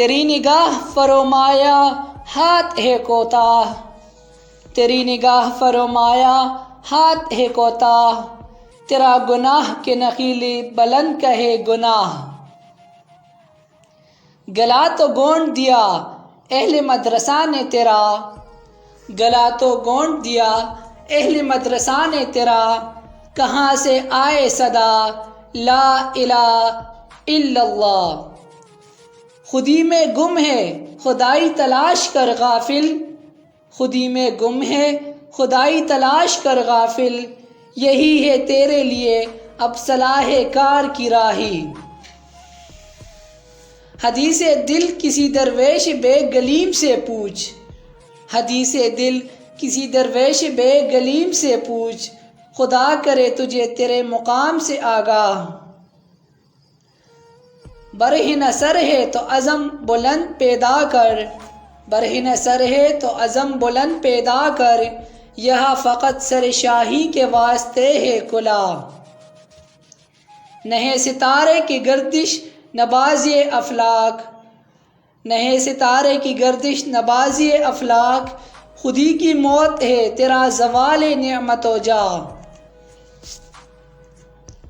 تیری نگاہ فرمایا ہاتھ ہے کوتاہ، تیری نگاہ فرمایا ہاتھ ہے کوتاہ، تیرا گناہ کے نخیلی بلند کہے گناہ۔ گلا تو گونڈ دیا اہل مدرسہ نے تیرا، گلا تو گونڈ دیا اہل مدرسہ نے تیرا، کہاں سے آئے صدا لا الہ الا اللہ۔ خودی میں گم ہے خدائی تلاش کر غافل، خودی میں گم ہے خدائی تلاش کر غافل، یہی ہے تیرے لیے اب صلاح کار کی راہی۔ حدیث دل کسی درویش بے گلیم سے پوچھ، حدیث دل کسی درویش بے گلیم سے پوچھ، خدا کرے تجھے تیرے مقام سے آگاہ۔ برہنہ سر ہے تو عزم بلند پیدا کر، برہنہ سر ہے تو عزم بلند پیدا کر، یہاں فقط سر شاہی کے واسطے ہے کلا۔ نہیں ستارے کی گردش نبازی افلاک، نہیں ستارے کی گردش نبازی افلاک، خودی کی موت ہے تیرا زوال نعمت و جاہ۔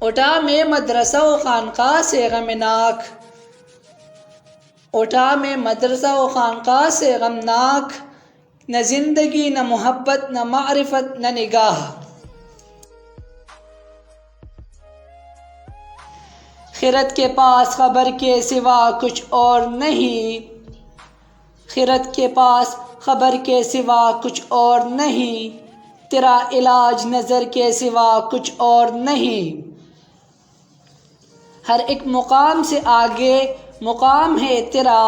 اٹھا میں مدرسہ و خانقاہ سے غمناک، اٹھا میں مدرسہ و خانقاہ سے غمناک، نہ زندگی نہ محبت نہ معرفت نہ نگاہ۔ خرد کے پاس خبر کے سوا کچھ اور نہیں، خرد کے پاس خبر کے سوا کچھ اور نہیں، تیرا علاج نظر کے سوا کچھ اور نہیں۔ ہر ایک مقام سے آگے مقام ہے تیرا،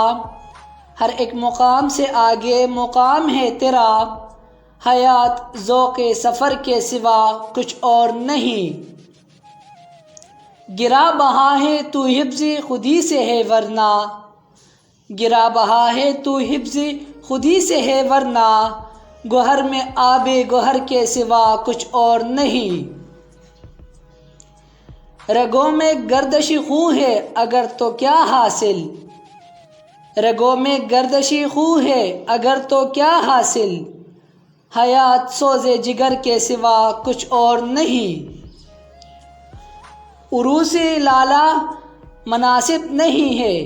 ہر ایک مقام سے آگے مقام ہے تیرا، حیات ذوق سفر کے سوا کچھ اور نہیں۔ گرا بہا ہے تو حفظ خودی سے ہے ورنہ، گرا بہا ہے تو حفظ خودی سے ہے ورنہ، گوہر میں آب گوہر کے سوا کچھ اور نہیں۔ رگوں میں گردش خون ہے اگر تو کیا حاصل، رگوں میں گردش خون ہے اگر تو کیا حاصل، حیات سوز جگر کے سوا کچھ اور نہیں۔ عروس لالا مناسب نہیں ہے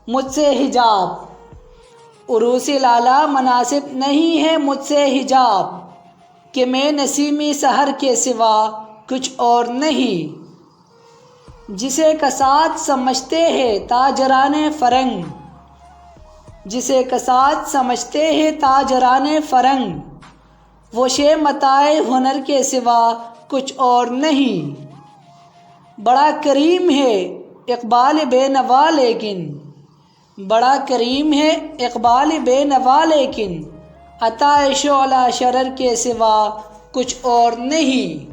مجھ سے حجاب، عروس لالا مناسب نہیں ہے مجھ سے حجاب، کہ میں نسیمی سحر کے سوا کچھ اور نہیں۔ جسے کساد سمجھتے ہیں تاجران فرنگ، جسے کساد سمجھتے ہیں تاجران فرنگ، وہ شے متاع ہنر کے سوا کچھ اور نہیں۔ بڑا کریم ہے اقبال بے نوا لیکن، بڑا کریم ہے اقبال بے نوا لیکن، عطا شعلہ شرر کے سوا کچھ اور نہیں۔